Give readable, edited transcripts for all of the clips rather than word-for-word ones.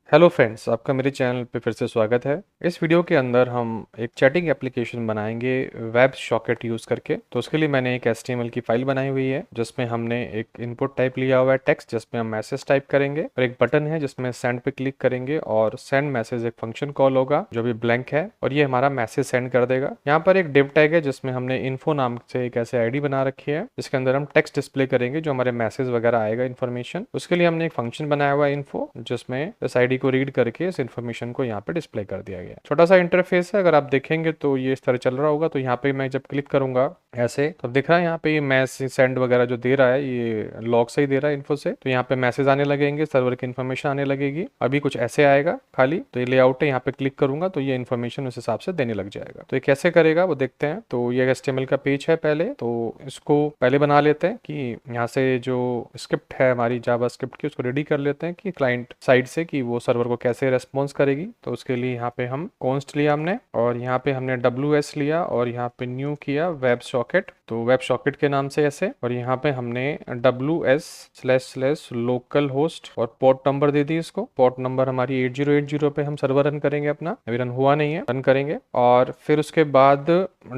Hello friends, आपका मेरे channel पे फिर से स्वागत है। इस वीडियो के अंदर हम एक चैटिंग एप्लीकेशन बनाएंगे वेब सॉकेट यूज़ करके। तो उसके लिए मैंने एक HTML की फाइल बनाई हुई है जिसमें हमने एक इनपुट टाइप लिया हुआ है टेक्स्ट, जिसमें हम मैसेज टाइप करेंगे और एक बटन है जिसमें सेंड पे क्लिक करेंगे और सेंड मैसेज एक फंक्शन कॉल होगा जो भी ब्लैंक है और ये हमारा मैसेज सेंड कर देगा। यहाँ पर एक डिव टैग है जिसमें हमने इन्फो नाम से एक ऐसे ID बना रखी है जिसके अंदर हम टेक्स्ट डिस्प्ले करेंगे जो हमारे मैसेज वगैरह आएगा इन्फॉर्मेशन। उसके लिए हमने एक फंक्शन बनाया हुआ है इन्फो, जिसमें इस ID को रीड करके इस इन्फॉर्मेशन को यहाँ पे डिस्प्ले कर दिया गया। छोटा सा इंटरफेस है, अगर आप देखेंगे तो ये इस तरह चल रहा होगा। तो यहाँ पे मैं जब क्लिक करूंगा ऐसे तो दिख रहा है यहाँ पे ये मैसेज सेंड वगैरह जो दे रहा है ये लॉग से ही दे रहा है इन्फो से। तो यहाँ पे मैसेज आने लगेंगे, सर्वर की इन्फॉर्मेशन आने लगेगी। अभी कुछ ऐसे आएगा खाली, तो ये लेआउट है, यहाँ पे क्लिक करूंगा तो ये इन्फॉर्मेशन उस हिसाब से देने लग जाएगा। तो ये कैसे करेगा वो देखते हैं। तो ये HTML का पेज है पहले, तो इसको पहले बना लेते हैं कि यहाँ से जो स्क्रिप्ट है हमारी जावा स्क्रिप्ट की उसको रेडी कर लेते हैं कि क्लाइंट साइड से कि वो सर्वर को कैसे रेस्पॉन्स करेगी। तो उसके लिए यहाँ पे हम कॉन्स्ट लिया हमने और यहाँ पे हमने WS लिया और यहाँ पे न्यू किया वेब सॉकेट, तो वेब सॉकेट के नाम से ऐसे। और यहाँ पे हमने WS लोकल होस्ट और पोर्ट नंबर दे दी इसको। पोर्ट नंबर हमारी 8080 पे हम सर्वर रन करेंगे अपना, अभी रन हुआ नहीं है, रन करेंगे। और फिर उसके बाद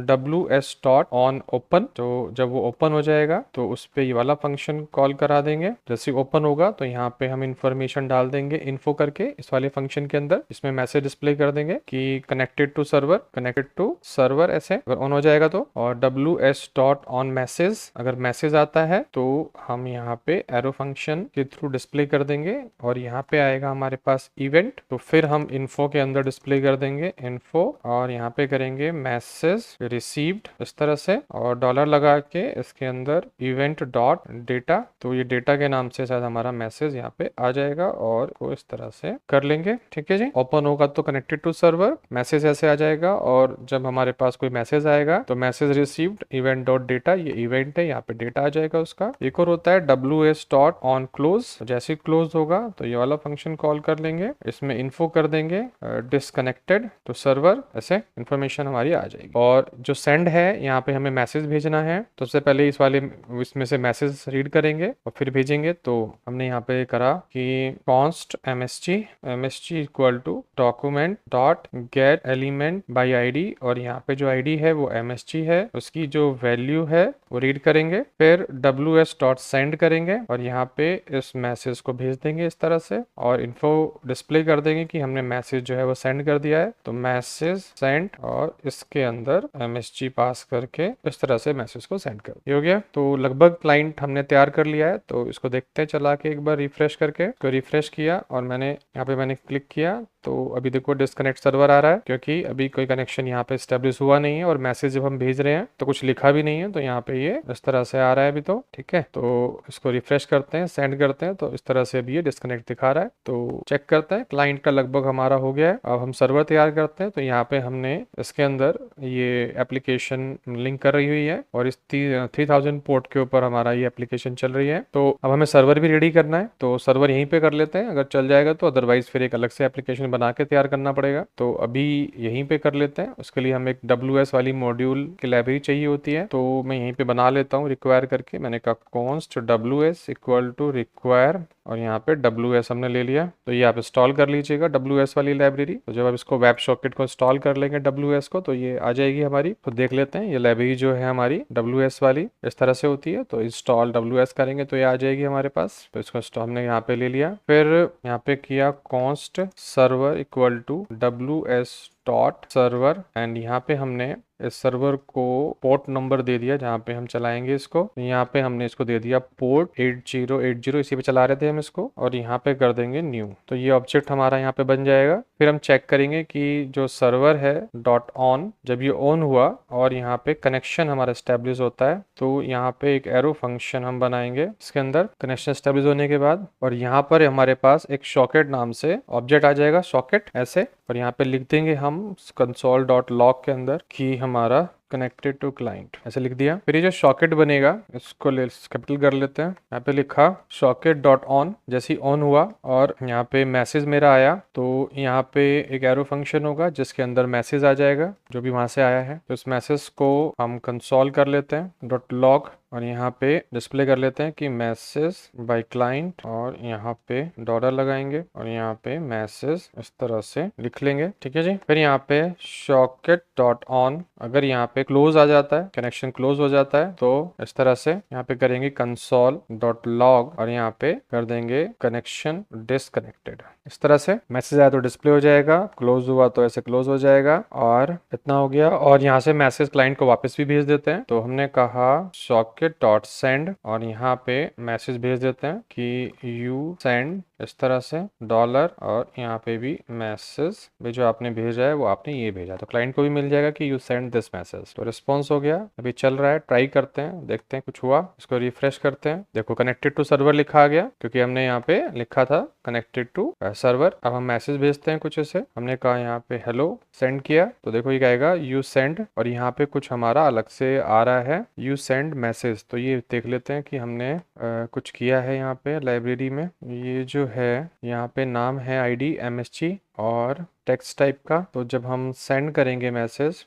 WS डॉट ऑन ओपन, तो जब वो ओपन हो जाएगा तो उस पे ये वाला फंक्शन कॉल करा देंगे। जैसे ओपन होगा तो यहाँ पे हम इंफॉर्मेशन डाल देंगे इन्फो करके इस वाले फंक्शन के अंदर। इसमें मैसेज डिस्प्ले कर देंगे कि कनेक्टेड टू सर्वर ऐसे। अगर ऑन हो जाएगा तो, और WS डॉट ऑन मैसेज, अगर मैसेज आता है तो हम यहाँ पे एरो फंक्शन के थ्रू डिस्प्ले कर देंगे और यहाँ पे आएगा हमारे पास इवेंट। तो फिर हम इन्फो के अंदर डिस्प्ले कर देंगे इन्फो और यहाँ पे करेंगे मैसेज रिसीव्ड इस तरह से और डॉलर लगा के इसके अंदर इवेंट डॉट डेटा। तो ये डेटा के नाम से शायद हमारा मैसेज यहाँ पे आ जाएगा और वो इस तरह से कर लेंगे। ठीक है जी। ओपन होगा तो कनेक्टेड टू सर्वर, मैसेज ऐसे आ जाएगा और जब हमारे पास कोई मैसेज आएगा तो message received event dot data, ये इवेंट है, यहाँ पे डेटा आ जाएगा उसका। एक और होता है WS डॉट ऑन क्लोज, जैसे क्लोज होगा तो ये वाला फंक्शन कॉल कर लेंगे, इसमें इन्फो कर देंगे डिसकनेक्टेड तो सर्वर, ऐसे इन्फॉर्मेशन हमारी आ जाएगी। और जो सेंड है यहाँ पे हमें मैसेज भेजना है, तो सबसे पहले इसमें से मैसेज रीड करेंगे और फिर भेजेंगे। तो हमने यहाँ पे करा कि const MSG equal to document dot get element by ID, और यहाँ पे जो ID है वो MSG है, उसकी जो वैल्यू है वो रीड करेंगे। फिर WS डॉट सेंड करेंगे और यहाँ पे इस मैसेज को भेज देंगे इस तरह से और इन्फो डिस्प्ले कर देंगे कि हमने मैसेज जो है वो सेंड कर दिया है। तो मैसेज सेंड और इसके अंदर MSG पास करके इस तरह से मैसेज को सेंड कर, ये हो गया। तो लगभग क्लाइंट हमने तैयार कर लिया है। तो इसको देखते हैं चला के एक बार रिफ्रेश करके। तो रिफ्रेश किया और यहाँ पे मैंने क्लिक किया तो अभी देखो डिस्कनेक्ट सर्वर आ रहा है क्योंकि अभी कोई कनेक्शन यहाँ पे स्टेब्लिश हुआ नहीं है और मैसेज जब हम भेज रहे हैं तो कुछ लिखा भी नहीं है। तो यहाँ पे ये इस तरह से आ रहा है अभी तो। ठीक है, तो इसको रिफ्रेश करते हैं, सेंड करते हैं तो इस तरह से अभी ये डिस्कनेक्ट दिखा रहा है। तो चेक करते हैं, क्लाइंट का लगभग हमारा हो गया है। अब हम सर्वर तैयार करते हैं। तो यहाँ पे हमने इसके अंदर ये एप्लीकेशन लिंक कर रही हुई है और इस 3000 पोर्ट के ऊपर हमारा ये एप्लीकेशन चल रही है। तो अब हमें सर्वर भी रेडी करना है, तो सर्वर यहीं पे कर लेते हैं अगर चल जाएगा तो, अदरवाइज फिर एक अलग से एप्लीकेशन बना के तैयार करना पड़ेगा। तो अभी यहीं पे कर लेते हैं। उसके लिए हम एक WS वाली मॉड्यूल की लाइब्रेरी चाहिए होती है, तो मैं यहीं पे बना लेता हूँ रिक्वायर करके। मैंने कहा const WS equal to require और यहाँ पे WS हमने ले लिया। तो ये आप इंस्टॉल कर लीजिएगा WS वाली लाइब्रेरी। तो जब आप इसको वेब सॉकेट को इंस्टॉल कर लेंगे WS को तो ये आ जाएगी हमारी। तो देख लेते हैं ये लाइब्रेरी जो है हमारी WS वाली इस तरह से होती है। तो इंस्टॉल WS करेंगे तो ये आ जाएगी हमारे पास। तो इसको हमने यहाँ पे ले लिया, फिर यहाँ पे किया const server equal to WS dot server and यहाँ पे हमने इस सर्वर को पोर्ट नंबर दे दिया जहाँ पे हम चलाएंगे इसको। यहाँ पे हमने इसको दे दिया पोर्ट 8080, इसी पे चला रहे थे हम इसको, और यहाँ पे कर देंगे न्यू। तो ये ऑब्जेक्ट हमारा यहाँ पे बन जाएगा। फिर हम चेक करेंगे कि जो सर्वर है डॉट ऑन, जब ये ऑन हुआ और यहाँ पे कनेक्शन हमारा स्टेब्लिश होता है तो यहाँ पे एक एरो फंक्शन हम बनाएंगे इसके अंदर कनेक्शन स्टेब्लिश होने के बाद, और यहाँ पर हमारे पास एक सॉकेट नाम से ऑब्जेक्ट आ जाएगा सॉकेट ऐसे, और यहाँ पे लिख देंगे हम कंसोल डॉट लॉग के अंदर कि हमारा कनेक्टेड टू क्लाइंट, ऐसे लिख दिया। फिर ये जो सॉकेट बनेगा इसको कैपिटल कर लेते हैं। यहाँ पे लिखा सॉकेट डॉट ऑन, जैसे ही ऑन हुआ और यहाँ पे मैसेज मेरा आया तो यहाँ पे एक एरो फंक्शन होगा जिसके अंदर मैसेज आ जाएगा जो भी वहां से आया है। तो इस मैसेज को हम कंसोल कर लेते हैं डॉट लॉग और यहाँ पे डिस्प्ले कर लेते हैं कि मैसेज बाय क्लाइंट, और यहाँ पे डॉलर लगाएंगे और यहाँ पे मैसेज इस तरह से लिख लेंगे। ठीक है जी। फिर यहाँ पे सॉकेट डॉट ऑन, अगर यहाँ पे क्लोज आ जाता है, कनेक्शन क्लोज हो जाता है, तो इस तरह से यहाँ पे करेंगे कंसोल डॉट लॉग और यहाँ पे कर देंगे कनेक्शन डिसकनेक्टेड। इस तरह से मैसेज आया तो डिस्प्ले हो जाएगा, क्लोज हुआ तो ऐसे क्लोज हो जाएगा, और इतना हो गया। और यहाँ से मैसेज क्लाइंट को वापस भी भेज देते हैं। तो हमने कहा सॉकेट डॉट सेंड और यहाँ पे मैसेज भेज देते हैं कि यू सेंड, इस तरह से डॉलर, और यहाँ पे भी मैसेज भी जो आपने भेजा है वो आपने ये भेजा, तो क्लाइंट को भी मिल जाएगा कि यू सेंड दिस मैसेज। तो रिस्पॉन्स हो गया, अभी चल रहा है, ट्राई करते हैं, देखते हैं कुछ हुआ। इसको रिफ्रेश करते हैं, देखो कनेक्टेड टू सर्वर लिखा आ गया, क्योंकि हमने यहाँ पे लिखा था कनेक्टेड टू सर्वर। अब हम मैसेज भेजते हैं कुछ ऐसे, हमने कहा यहाँ पे हेलो सेंड किया, तो देखो ये कहेगा यू सेंड, और यहाँ पे कुछ हमारा अलग से आ रहा है यू सेंड मैसेज। तो ये देख लेते हैं कि हमने कुछ किया है यहाँ पे लाइब्रेरी में। ये जो है यहाँ पे नाम है आईडी MSG और टेक्स्ट टाइप का। तो जब हम सेंड करेंगे मैसेज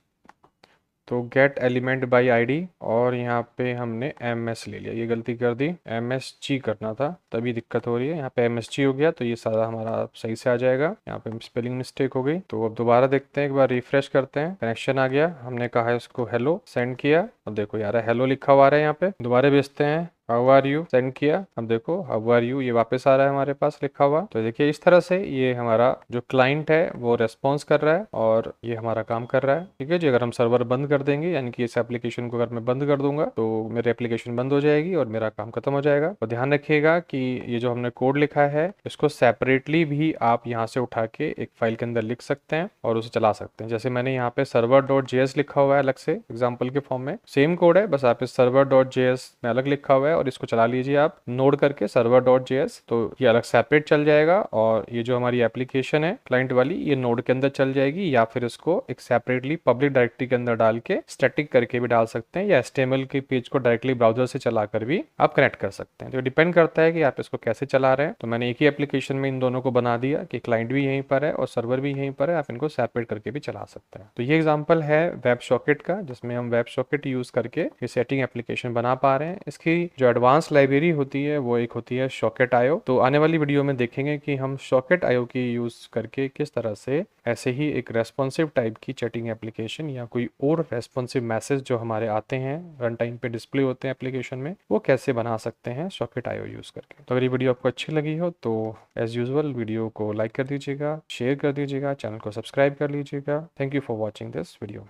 तो गेट एलिमेंट बाय आईडी, और यहाँ पे हमने MS ले लिया, ये गलती कर दी, MSG करना था, तभी दिक्कत हो रही है। यहाँ पे MSG हो गया तो ये सारा हमारा सही से आ जाएगा। यहाँ पे स्पेलिंग मिस्टेक हो गई, तो अब दोबारा देखते हैं, एक बार रिफ्रेश करते हैं, कनेक्शन आ गया, हमने कहा इसको हेलो सेंड किया, अब देखो यार हेलो लिखा हुआ आ रहा है। यहाँ पे दोबारा भेजते हैं हाउ आर यू सेंड किया, अब देखो हाउ आर यू ये वापस आ रहा है हमारे पास लिखा हुआ। तो देखिए इस तरह से ये हमारा जो क्लाइंट है वो रेस्पॉन्स कर रहा है और ये हमारा काम कर रहा है। ठीक है जी। अगर हम सर्वर बंद कर देंगे, यानी कि इस एप्लीकेशन को अगर मैं बंद कर दूंगा तो मेरी एप्लीकेशन बंद हो जाएगी और मेरा काम खत्म हो जाएगा। तो ध्यान रखिएगा कि ये जो हमने कोड लिखा है इसको सेपरेटली भी आप यहाँ से उठा के एक फाइल के अंदर लिख सकते हैं और उसे चला सकते हैं। जैसे मैंने यहाँ पे server.js लिखा हुआ है अलग से एग्जाम्पल के फॉर्म में, सेम कोड है, बस आप इस server.js में अलग लिखा हुआ है और इसको चला लीजिए आप नोड करके server.js, तो ये अलग सेपरेट चल जाएगा। और ये जो हमारी एप्लीकेशन है क्लाइंट वाली, ये नोड के अंदर चल जाएगी, या फिर इसको एक सेपरेटली पब्लिक डायरेक्टरी के अंदर डाल के स्टैटिक करके भी डाल सकते हैं, या HTML के पेज को डायरेक्टली ब्राउजर से चलाकर भी आप कनेक्ट कर सकते हैं। तो डिपेंड करता है कि आप इसको कैसे चला रहे हैं। तो मैंने एक ही एप्लीकेशन में इन दोनों को बना दिया कि क्लाइंट भी यहीं पर है और सर्वर भी यहीं पर है, आप इनको सेपरेट करके भी चला सकते हैं। तो ये एग्जांपल है वेब सॉकेट का, जिसमें हम वेब सॉकेट यूज करके ये सेटिंग एप्लीकेशन बना पा रहे हैं। इसकी जो एडवांस लाइब्रेरी होती है वो एक होती है सॉकेट IO। तो आने वाली वीडियो में देखेंगे कि हम सॉकेट IO की यूज करके किस तरह से ऐसे ही एक रेस्पॉन्सिव टाइप की चैटिंग एप्लीकेशन या कोई और रेस्पॉन्सिव मैसेज जो हमारे आते हैं रन टाइम पे डिस्प्ले होते हैं एप्लीकेशन में, वो कैसे बना सकते हैं सॉकेट IO यूज करके। तो अगर ये वीडियो आपको अच्छी लगी हो तो एज यूजुअल वीडियो को लाइक कर दीजिएगा, शेयर कर दीजिएगा, चैनल को सब्सक्राइब कर लीजिएगा। Thank you for watching this video.